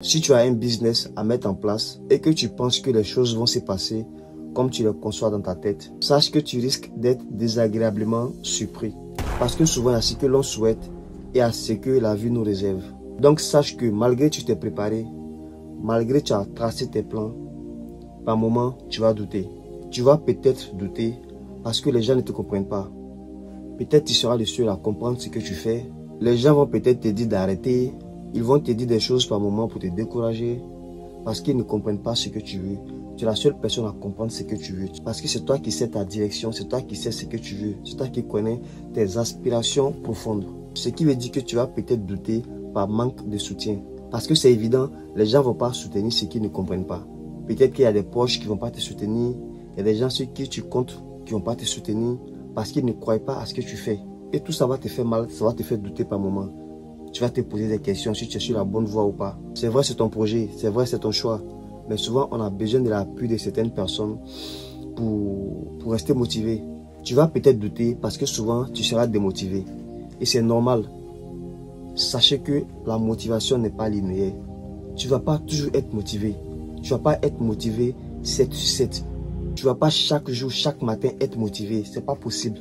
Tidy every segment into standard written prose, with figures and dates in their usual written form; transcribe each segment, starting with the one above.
Si tu as un business à mettre en place et que tu penses que les choses vont se passer comme tu les conçois dans ta tête, sache que tu risques d'être désagréablement surpris. Parce que souvent, il y a ce que l'on souhaite et à ce que la vie nous réserve. Donc sache que malgré que tu t'es préparé, malgré que tu as tracé tes plans, par moment, tu vas douter. Tu vas peut-être douter parce que les gens ne te comprennent pas. Peut-être tu seras le seul à comprendre ce que tu fais. Les gens vont peut-être te dire d'arrêter. Ils vont te dire des choses par moment pour te décourager parce qu'ils ne comprennent pas ce que tu veux. Tu es la seule personne à comprendre ce que tu veux. Parce que c'est toi qui sais ta direction, c'est toi qui sais ce que tu veux. C'est toi qui connais tes aspirations profondes. Ce qui veut dire que tu vas peut-être douter par manque de soutien. Parce que c'est évident, les gens ne vont pas soutenir ce qu'ils ne comprennent pas. Peut-être qu'il y a des proches qui ne vont pas te soutenir. Il y a des gens sur qui tu comptes qui ne vont pas te soutenir parce qu'ils ne croient pas à ce que tu fais. Et tout ça va te faire mal, ça va te faire douter par moment. Tu vas te poser des questions si tu es sur la bonne voie ou pas. C'est vrai, c'est ton projet, c'est vrai, c'est ton choix. Mais souvent, on a besoin de l'appui de certaines personnes pour rester motivé. Tu vas peut-être douter parce que souvent, tu seras démotivé. Et c'est normal. Sachez que la motivation n'est pas linéaire. Tu ne vas pas toujours être motivé. Tu ne vas pas être motivé 7 sur 7. Tu ne vas pas chaque jour, chaque matin être motivé. Ce n'est pas possible.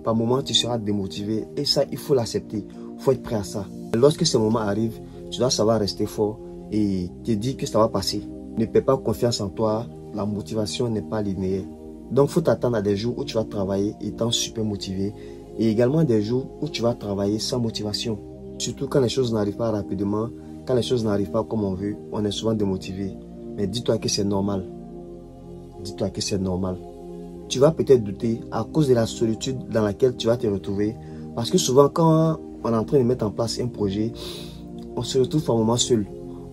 Par moment, tu seras démotivé. Et ça, il faut l'accepter. Il faut être prêt à ça. Lorsque ce moment arrive, tu dois savoir rester fort et te dire que ça va passer. Ne perds pas confiance en toi. La motivation n'est pas linéaire. Donc, il faut t'attendre à des jours où tu vas travailler étant super motivé. Et également des jours où tu vas travailler sans motivation. Surtout quand les choses n'arrivent pas rapidement. Quand les choses n'arrivent pas comme on veut, on est souvent démotivé. Mais dis-toi que c'est normal. Dis-toi que c'est normal. Tu vas peut-être douter à cause de la solitude dans laquelle tu vas te retrouver. Parce que souvent, quand on est en train de mettre en place un projet, on se retrouve un moment seul.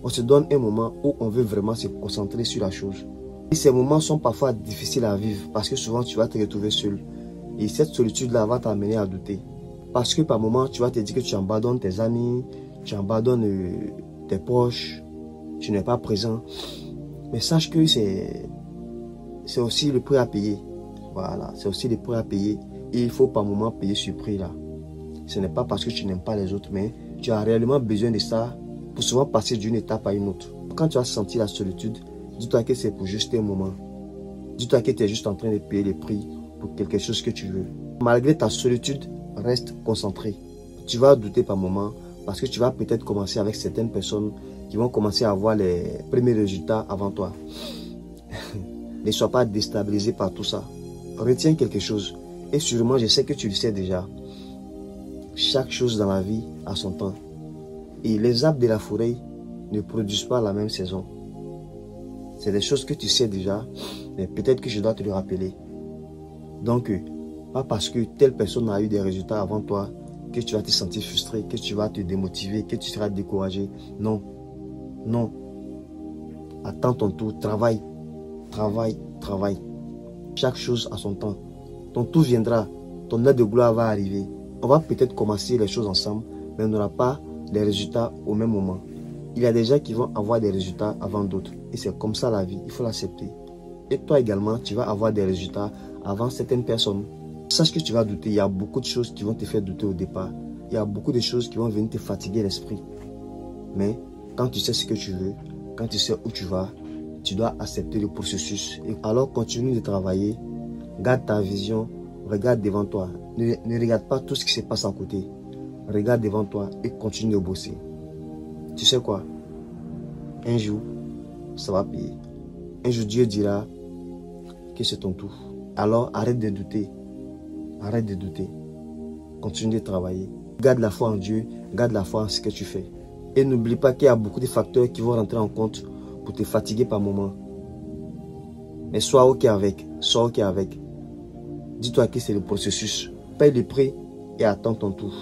On se donne un moment où on veut vraiment se concentrer sur la chose. Et ces moments sont parfois difficiles à vivre parce que souvent tu vas te retrouver seul. Et cette solitude-là va t'amener à douter. Parce que par moment, tu vas te dire que tu abandonnes tes amis, tu abandonnes tes proches, tu n'es pas présent. Mais sache que c'est aussi le prix à payer. Voilà, c'est aussi le prix à payer. Et il faut par moment payer ce prix-là. Ce n'est pas parce que tu n'aimes pas les autres, mais tu as réellement besoin de ça pour souvent passer d'une étape à une autre. Quand tu as senti la solitude, dis-toi que c'est pour juste un moment. Dis-toi que tu es juste en train de payer le prix pour quelque chose que tu veux. Malgré ta solitude, reste concentré. Tu vas douter par moment parce que tu vas peut-être commencer avec certaines personnes qui vont commencer à avoir les premiers résultats avant toi. Ne sois pas déstabilisé par tout ça. Retiens quelque chose. Et sûrement, je sais que tu le sais déjà. Chaque chose dans la vie a son temps. Et les arbres de la forêt ne produisent pas la même saison. C'est des choses que tu sais déjà, mais peut-être que je dois te le rappeler. Donc, pas parce que telle personne a eu des résultats avant toi que tu vas te sentir frustré, que tu vas te démotiver, que tu seras découragé. Non. Non. Attends ton tour. Travaille. Travaille. Travaille. Chaque chose a son temps. Ton tour viendra. Ton heure de gloire va arriver. On va peut-être commencer les choses ensemble, mais on n'aura pas les résultats au même moment. Il y a des gens qui vont avoir des résultats avant d'autres. Et c'est comme ça la vie. Il faut l'accepter. Et toi également, tu vas avoir des résultats avant certaines personnes. Sache que tu vas douter. Il y a beaucoup de choses qui vont te faire douter au départ. Il y a beaucoup de choses qui vont venir te fatiguer l'esprit. Mais quand tu sais ce que tu veux, quand tu sais où tu vas, tu dois accepter le processus. Et alors continue de travailler. Garde ta vision. Regarde devant toi. Ne regarde pas tout ce qui se passe à côté. Regarde devant toi et continue de bosser. Tu sais quoi? Un jour, ça va payer. Un jour, Dieu dira que c'est ton tour. Alors, arrête de douter. Arrête de douter. Continue de travailler. Garde la foi en Dieu. Garde la foi en ce que tu fais. Et n'oublie pas qu'il y a beaucoup de facteurs qui vont rentrer en compte pour te fatiguer par moment. Mais sois OK avec. Sois OK avec. Dis-toi que c'est le processus. Paye le prix et attends ton tour.